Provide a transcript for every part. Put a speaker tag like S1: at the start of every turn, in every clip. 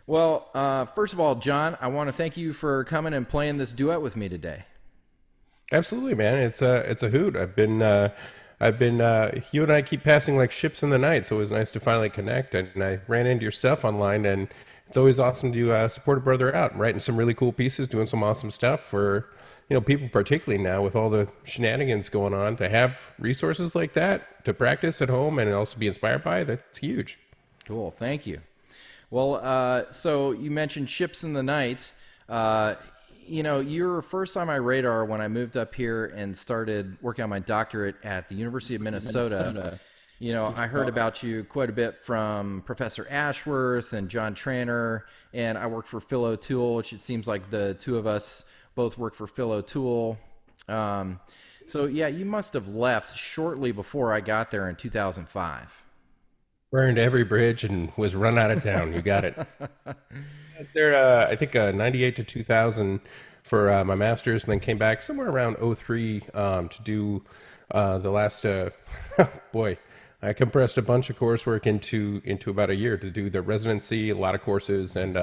S1: Well, first of all, John, I want to thank you for coming and playing this duet with me today.
S2: Absolutely, man. It's a hoot. You and I keep passing like ships in the night, so it was nice to finally connect. And I ran into your stuff online, and it's always awesome to support a brother out, writing some really cool pieces, doing some awesome stuff for people, particularly now with all the shenanigans going on. To have resources like that to practice at home and also be inspired by, that's huge.
S1: Cool, thank you. Well, so you mentioned ships in the night. Uh, you were first on my radar when I moved up here and started working on my doctorate at the University of Minnesota. I heard about you quite a bit from Professor Ashworth and John Tranter, and I work for Phil O'Toole, which it seems like the two of us both work for Phil O'Toole. So yeah, you must have left shortly before I got there in 2005.
S2: Burned every bridge and was run out of town. You got it. I was there, I think, 98 to 2000 for my master's, and then came back somewhere around '03 to do the last, boy, I compressed a bunch of coursework into about a year to do the residency, a lot of courses, and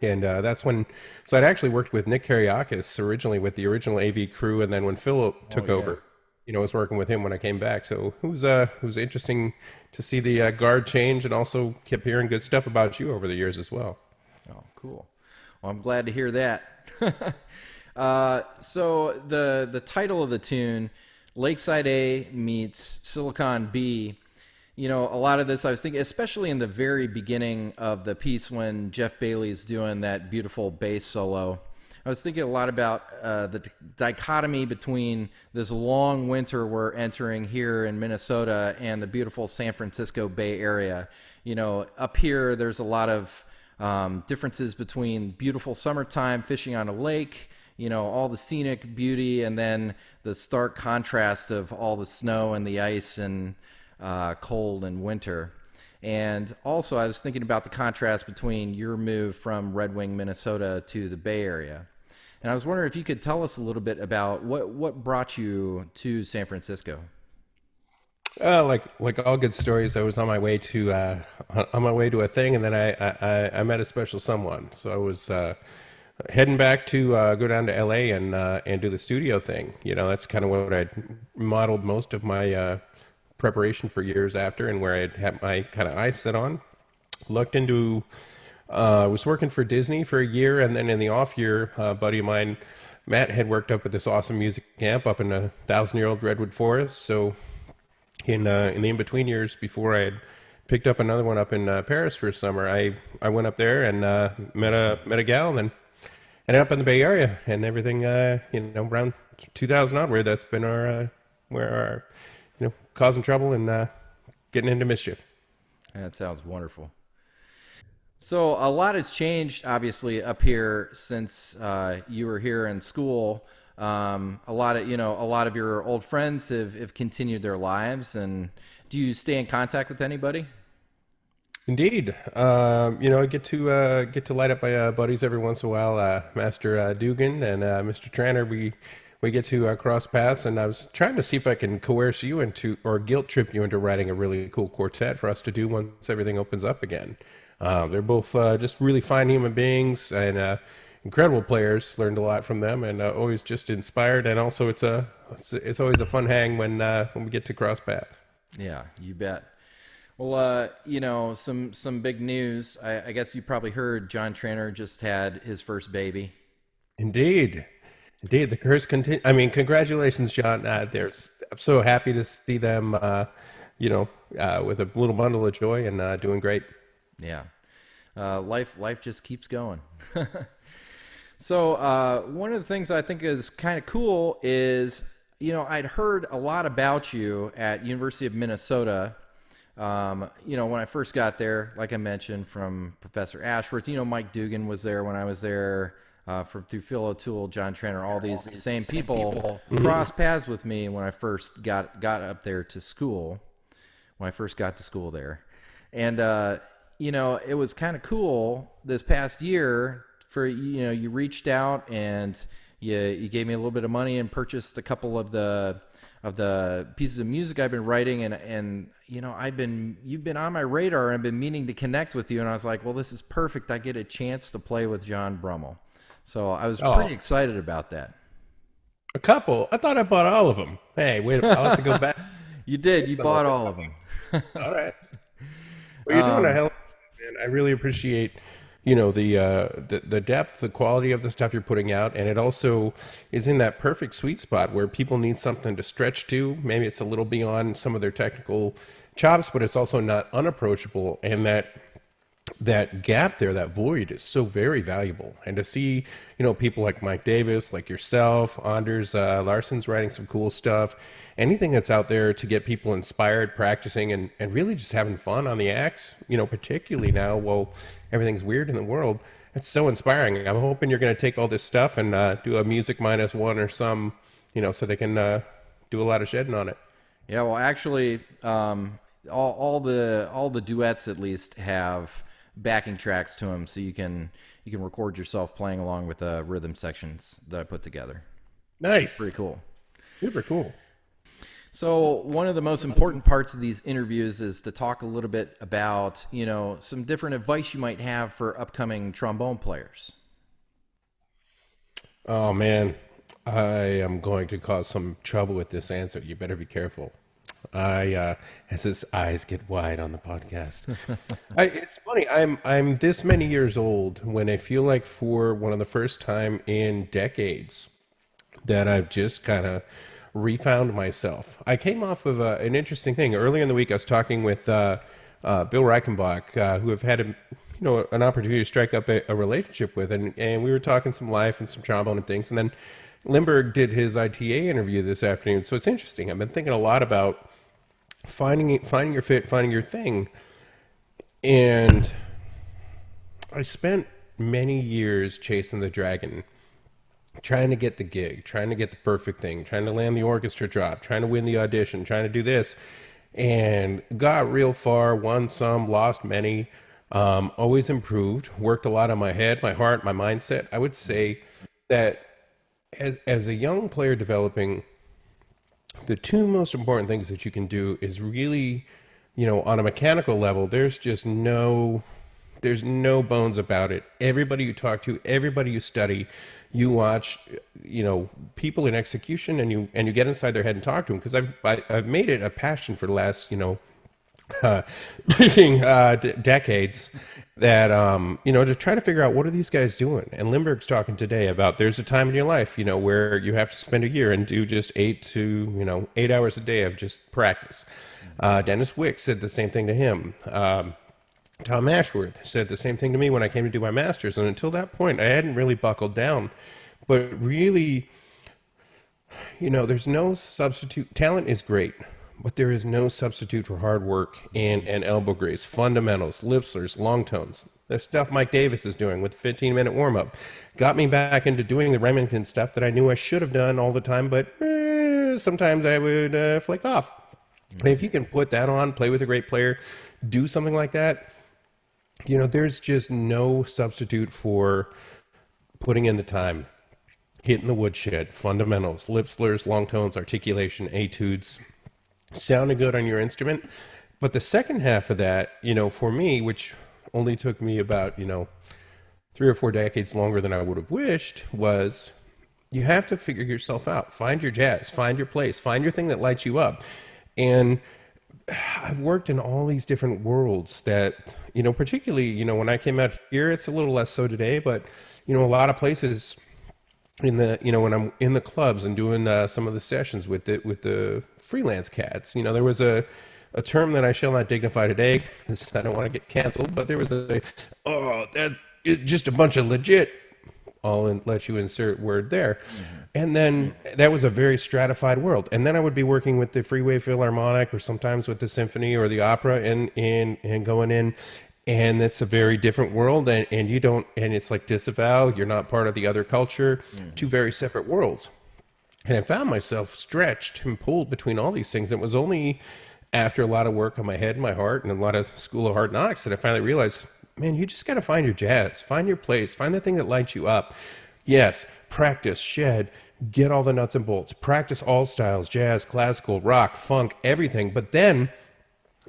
S2: that's when, so I'd actually worked with Nick Kariakis originally with the original AV crew, and then when Phil
S1: Oh
S2: took
S1: yeah.
S2: over, I was working with him when I came back. So it was interesting to see the guard change, and also kept hearing good stuff about you over the years as well.
S1: Oh, cool. Well, I'm glad to hear that. So the title of the tune, Lakeside A meets Silicon B. A lot of this I was thinking, especially in the very beginning of the piece when Jeff Bailey's doing that beautiful bass solo. I was thinking a lot about the dichotomy between this long winter we're entering here in Minnesota and the beautiful San Francisco Bay Area. Up here, there's a lot of differences between beautiful summertime fishing on a lake, all the scenic beauty, and then the stark contrast of all the snow and the ice and cold and winter. And also, I was thinking about the contrast between your move from Red Wing, Minnesota to the Bay Area. And I was wondering if you could tell us a little bit about what brought you to San Francisco.
S2: Like all good stories, I was on my way to a thing, and then I met a special someone. So I was heading back to go down to LA and do the studio thing. That's kind of what I'd modeled most of my preparation for years after, and where I'd had my kind of eyes set on. Looked into I was working for Disney for a year, and then in the off year, a buddy of mine, Matt, had worked up at this awesome music camp up in a thousand-year-old redwood forest. So in the in between years, before I had picked up another one up in Paris for a summer, I went up there and met a gal, and then ended up in the Bay Area, and everything around 2000 onward. That's been our where our causing trouble and getting into mischief.
S1: That sounds wonderful. So a lot has changed, obviously, up here since you were here in school. A lot of your old friends have continued their lives. And do you stay in contact with anybody?
S2: Indeed, I get to light up my buddies every once in a while, Master Dugan and Mr. Tranter. We get to cross paths, and I was trying to see if I can coerce you into, or guilt trip you into, writing a really cool quartet for us to do once everything opens up again. They're both just really fine human beings, and incredible players. Learned a lot from them, and always just inspired. And also, it's always a fun hang when we get to cross paths.
S1: Yeah, you bet. Well, some big news. I guess you probably heard John Tranter just had his first baby.
S2: Indeed, indeed, the curse continue. I mean, congratulations, John. I'm so happy to see them. With a little bundle of joy and doing great.
S1: Yeah, life just keeps going. So one of the things I think is kind of cool is, I'd heard a lot about you at University of Minnesota. When I first got there, like I mentioned, from Professor Ashworth, Mike Dugan was there when I was there, from through Phil O'Toole, John Tranter, all these same people crossed paths with me when I first got up there to school, when I first got to school there. And, it was kind of cool this past year for, you reached out and you gave me a little bit of money and purchased a couple of the the pieces of music I've been writing, and you've been on my radar, and I've been meaning to connect with you, and I was like, well, this is perfect. I get a chance to play with Jon Brummel, so I was pretty excited about that.
S2: A couple. I thought I bought all of them. Hey, wait a minute. I'll have to go back.
S1: You did. You bought all of them.
S2: All right. Well, you're doing a hell of a job, man. I really appreciate, the depth, the quality of the stuff you're putting out, and it also is in that perfect sweet spot where people need something to stretch to. Maybe it's a little beyond some of their technical chops, but it's also not unapproachable, and that gap there, that void, is so very valuable. And to see, people like Mike Davis, like yourself, Anders Larsson's writing some cool stuff, anything that's out there to get people inspired, practicing, and really just having fun on the axe, particularly now while everything's weird in the world, it's so inspiring. I'm hoping you're going to take all this stuff and do a music -1 or some, so they can do a lot of shedding on it.
S1: Yeah, well, actually, all the duets at least have backing tracks to them, so you can record yourself playing along with the rhythm sections that I put together.
S2: Nice.
S1: Pretty cool.
S2: Super cool.
S1: So one of the most important parts of these interviews is to talk a little bit about, some different advice you might have for upcoming trombone players.
S2: Oh man, I am going to cause some trouble with this answer. You better be careful. As his eyes get wide on the podcast. It's funny. I'm this many years old when I feel like for one of the first time in decades that I've just kind of refound myself. I came off of an interesting thing earlier in the week. I was talking with Bill Reichenbach, who I've had an opportunity to strike up a relationship with, and we were talking some life and some trombone and things, and then Lindbergh did his ITA interview this afternoon. So it's interesting. I've been thinking a lot about finding your fit, finding your thing. And I spent many years chasing the dragon, trying to get the gig, trying to get the perfect thing, trying to land the orchestra drop, trying to win the audition, trying to do this, and got real far, won some, lost many, always improved, worked a lot on my head, my heart, my mindset. I would say that as a young player developing, the two most important things that you can do is really, on a mechanical level, there's no bones about it. Everybody you talk to, everybody you study, you watch, people in execution, and you get inside their head and talk to them. Because I've made it a passion for the last, decades that, to try to figure out what are these guys doing. And Lindbergh's talking today about there's a time in your life, where you have to spend a year and do just 8 hours a day of just practice. Dennis Wick said the same thing to him. Tom Ashworth said the same thing to me when I came to do my master's. And until that point, I hadn't really buckled down. But really, there's no substitute. Talent is great, but there is no substitute for hard work and elbow grease, fundamentals, lip slurs, long tones. The stuff Mike Davis is doing with the 15-minute warm-up got me back into doing the Remington stuff that I knew I should have done all the time, but sometimes I would flake off. If you can put that on, play with a great player, do something like that, there's just no substitute for putting in the time, hitting the woodshed, fundamentals, lip slurs, long tones, articulation, etudes, sounding good on your instrument. But the second half of that, for me, which only took me about, 3 or 4 decades longer than I would have wished, was you have to figure yourself out. Find your jazz, find your place, find your thing that lights you up. And I've worked in all these different worlds that, particularly, when I came out here, it's a little less so today, but, a lot of places in the, when I'm in the clubs and doing some of the sessions with the freelance cats, there was a term that I shall not dignify today because I don't want to get canceled, but there was that is just a bunch of legit. I'll let you insert word there. Mm-hmm. And then that was a very stratified world. And then I would be working with the Freeway Philharmonic or sometimes with the symphony or the opera and going in. And it's a very different world. And you don't, and it's like disavow, you're not part of the other culture, two very separate worlds. And I found myself stretched and pulled between all these things. It was only after a lot of work on my head and my heart and a lot of School of Hard Knocks that I finally realized, man, you just got to find your jazz, find your place, find the thing that lights you up. Yes, practice, shed, get all the nuts and bolts, practice all styles, jazz, classical, rock, funk, everything. But then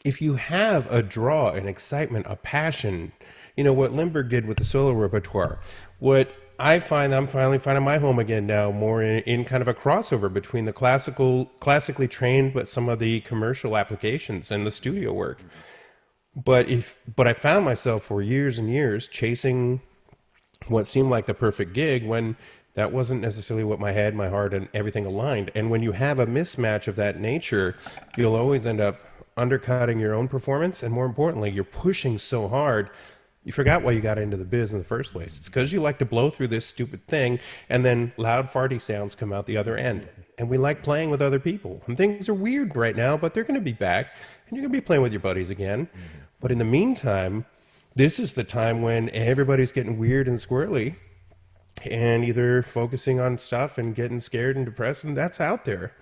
S2: if you have a draw, an excitement, a passion, you know, what Lindbergh did with the solo repertoire, what I find I'm finally finding my home again now, more in kind of a crossover between the classically trained, but some of the commercial applications and the studio work. But I found myself for years and years chasing what seemed like the perfect gig when that wasn't necessarily what my head, my heart, and everything aligned. And when you have a mismatch of that nature, you'll always end up undercutting your own performance. And more importantly, you're pushing so hard, you forgot why you got into the biz in the first place. It's because you like to blow through this stupid thing, and then loud farty sounds come out the other end. And we like playing with other people. And things are weird right now, but they're going to be back, and you're going to be playing with your buddies again. But in the meantime, this is the time when everybody's getting weird and squirrely and either focusing on stuff and getting scared and depressed, and that's out there.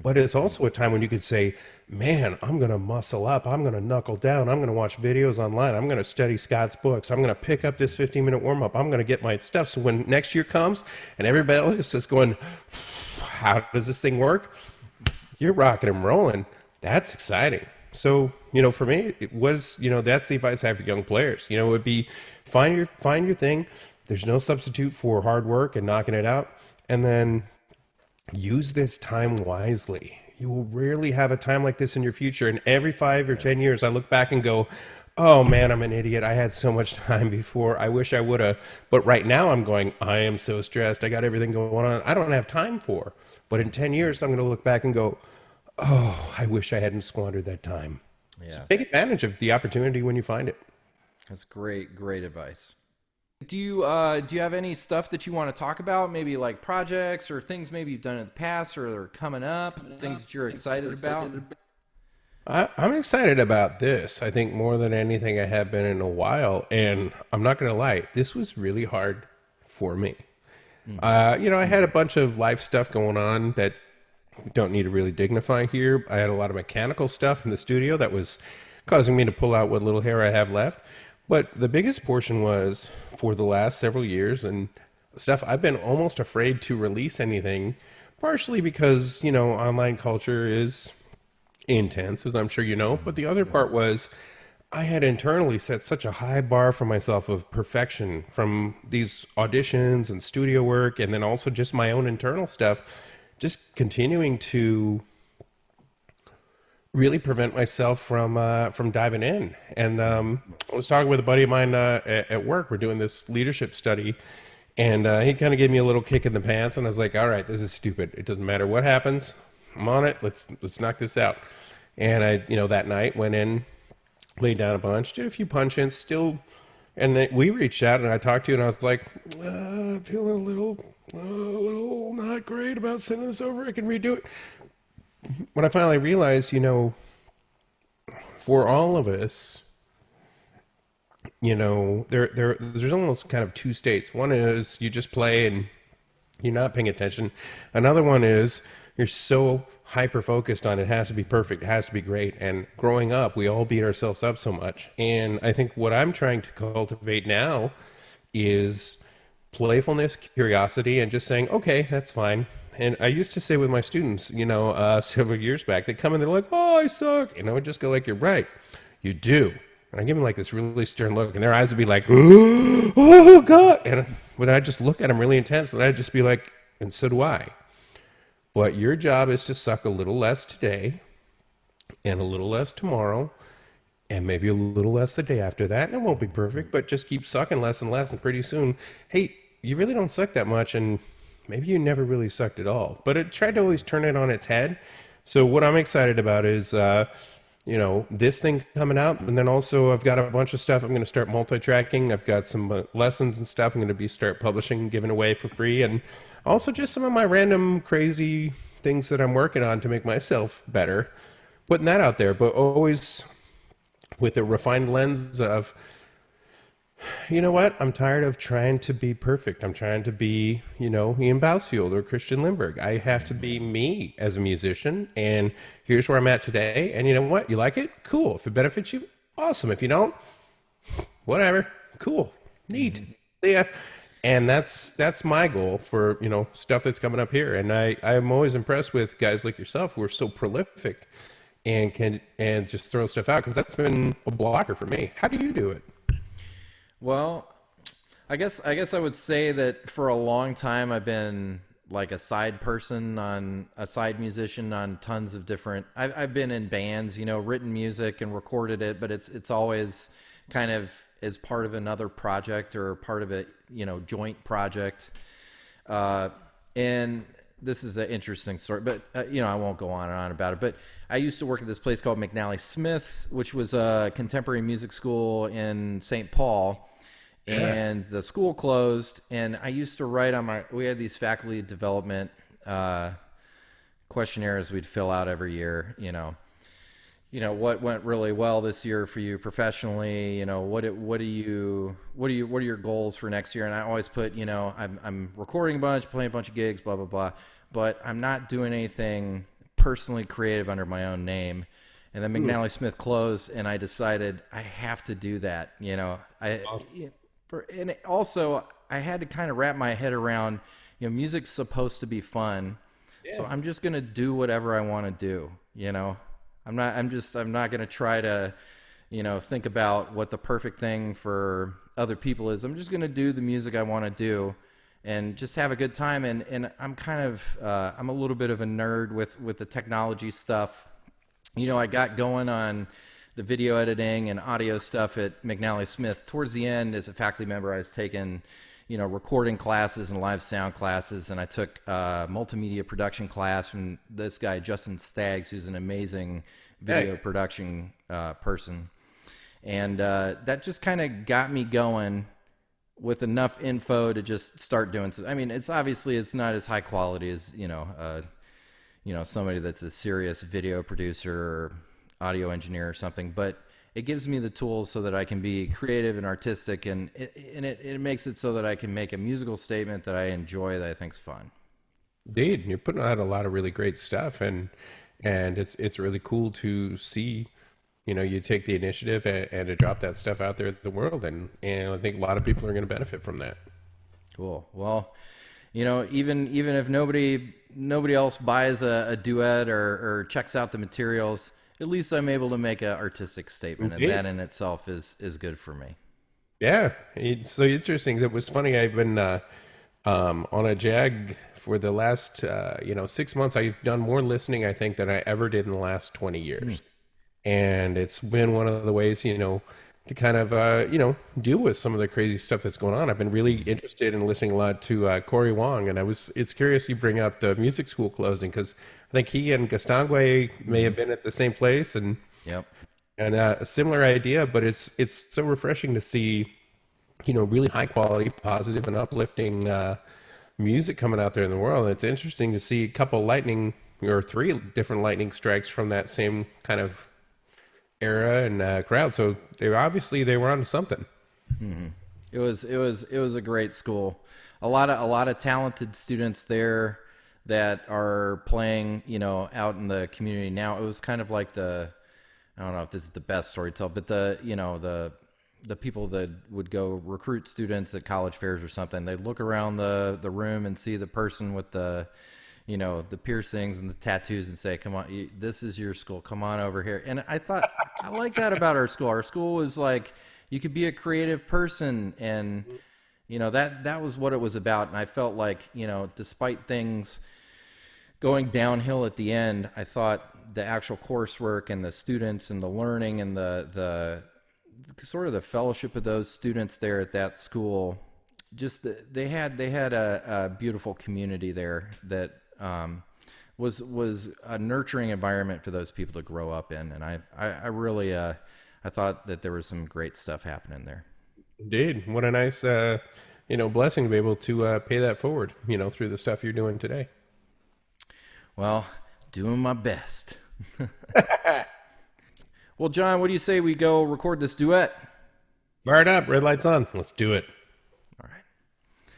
S2: But it's also a time when you could say, man, I'm going to muscle up. I'm going to knuckle down. I'm going to watch videos online. I'm going to study Scott's books. I'm going to pick up this 15-minute warm-up. I'm going to get my stuff. So when next year comes and everybody else is just going, how does this thing work? You're rocking and rolling. That's exciting. So, you know, for me, it was, you know, that's the advice I have to young players. You know, it would be find your thing. There's no substitute for hard work and knocking it out. And then use this time wisely. You will rarely have a time like this in your future. And every 5 or 10 years, I look back and go, oh man, I'm an idiot. I had so much time before. I wish I would have. But right now I'm going, I am so stressed. I got everything going on. I don't have time for. But in 10 years, I'm going to look back and go, oh, I wish I hadn't squandered that time. Yeah. So take advantage of the opportunity when you find it.
S1: That's great advice. Do you have any stuff that you want to talk about? Maybe like projects or things maybe you've done in the past or are coming up, things that you're excited about?
S2: I'm excited about this. I think more than anything I have been in a while. And I'm not going to lie, this was really hard for me. Mm-hmm. You know, I had a bunch of life stuff going on that don't need to really dignify here. I had a lot of mechanical stuff in the studio that was causing me to pull out what little hair I have left. But the biggest portion was for the last several years and stuff, I've been almost afraid to release anything, partially because, you know, online culture is intense, as I'm sure you know. But the other part was I had internally set such a high bar for myself of perfection from these auditions and studio work, and then also just my own internal stuff, just continuing to really prevent myself from diving in. And I was talking with a buddy of mine at work. We're doing this leadership study, and he kind of gave me a little kick in the pants, and I was like, all right, this is stupid. It doesn't matter what happens. I'm on it. Let's knock this out. And I, you know, that night went in, laid down a bunch, did a few punch-ins, still, and then we reached out, and I talked to you, and I was like, I'm feeling a little not great about sending this over. I can redo it. When I finally realized, you know, for all of us, you know, there's almost kind of two states. One is you just play and you're not paying attention. Another one is you're so hyper-focused on it has to be perfect, it has to be great. And growing up, we all beat ourselves up so much. And I think what I'm trying to cultivate now is playfulness, curiosity, and just saying, okay, that's fine. And I used to say with my students, you know, several years back, they come in, they're like, oh, I suck. And I would just go like, you're right. You do. And I give them like this really stern look, and their eyes would be like, oh, God. And when I just look at them really intense, and I'd just be like, and so do I. But your job is to suck a little less today and a little less tomorrow and maybe a little less the day after that. And it won't be perfect, but just keep sucking less and less. And pretty soon, hey, you really don't suck that much, and maybe you never really sucked at all. But it tried to always turn it on its head. So what I'm excited about is, you know, this thing coming out. And then also I've got a bunch of stuff. I'm going to start multi-tracking. I've got some lessons and stuff I'm going to start publishing, giving away for free. And also just some of my random crazy things that I'm working on to make myself better. Putting that out there, but always with a refined lens of, you know what? I'm tired of trying to be perfect. I'm trying to be, you know, Ian Bousfield or Christian Lindbergh. I have to be me as a musician, and here's where I'm at today. And you know what? You like it? Cool. If it benefits you, awesome. If you don't, whatever. Cool. Neat. Yeah. And that's my goal for, stuff that's coming up here. And I'm always impressed with guys like yourself who are so prolific and can and just throw stuff out, because that's been a blocker for me. How do you do it?
S1: Well, I guess I would say that for a long time I've been like a side person, on a side musician on tons of different. I've been in bands, written music and recorded it, but it's always kind of as part of another project or part of a joint project. And this is an interesting story, but I won't go on and on about it. But I used to work at this place called McNally Smith, which was a contemporary music school in St. Paul. And the school closed, and I used to write on we had these faculty development questionnaires we'd fill out every year, what went really well this year for you professionally, what are your goals for next year? And I always put, I'm recording a bunch, playing a bunch of gigs, blah, blah, blah, but I'm not doing anything personally creative under my own name. And then McNally Smith closed, and I decided I have to do that, and also I had to kind of wrap my head around, music's supposed to be fun. Yeah. So I'm just going to do whatever I want to do. I'm not going to try to, think about what the perfect thing for other people is. I'm just going to do the music I want to do and just have a good time. And I'm kind of, I'm a little bit of a nerd with the technology stuff. I got going on the video editing and audio stuff at McNally Smith. Towards the end, as a faculty member, I was taking, recording classes and live sound classes, and I took a multimedia production class from this guy, Justin Staggs, who's an amazing video production person. And that just kind of got me going with enough info to just start doing something. I mean, it's not as high quality as, somebody that's a serious video producer or audio engineer or something, but it gives me the tools so that I can be creative and artistic, and it makes it so that I can make a musical statement that I enjoy, that I think's fun.
S2: Indeed, you're putting out a lot of really great stuff, and it's really cool to see, you take the initiative and to drop that stuff out there in the world, and I think a lot of people are going to benefit from that.
S1: Cool. Well, even if nobody else buys a duet or checks out the materials, at least I'm able to make an artistic statement, and that in itself is good for me.
S2: Yeah, it's so interesting. That was funny. I've been on a jag for the last 6 months. I've done more listening, I think, than I ever did in the last 20 years, and it's been one of the ways to kind of deal with some of the crazy stuff that's going on. I've been really interested in listening a lot to Corey Wong, and it's curious you bring up the music school closing, because I think he and Gastangwe may have been at the same place, and
S1: yep,
S2: and a similar idea. But it's so refreshing to see, really high quality, positive, and uplifting music coming out there in the world. And it's interesting to see a couple lightning or three different lightning strikes from that same kind of era and crowd. So they were onto something.
S1: Mm-hmm. It was a great school. A lot of talented students there that are playing, out in the community now. It was kind of like I don't know if this is the best story to tell, but the people that would go recruit students at college fairs or something, they'd look around the room and see the person with the piercings and the tattoos and say, come on, this is your school. Come on over here. And I thought, I like that about our school. Our school was like, you could be a creative person, and, that was what it was about. And I felt like, despite things going downhill at the end, I thought the actual coursework and the students and the learning and the sort of the fellowship of those students there at that school, just they had a beautiful community there that was a nurturing environment for those people to grow up in. And I really I thought that there was some great stuff happening there.
S2: Indeed. What a nice blessing to be able to pay that forward, through the stuff you're doing today.
S1: Well, doing my best. Well, John, what do you say we go record this duet?
S2: Fire it up. Red light's on. Let's do it.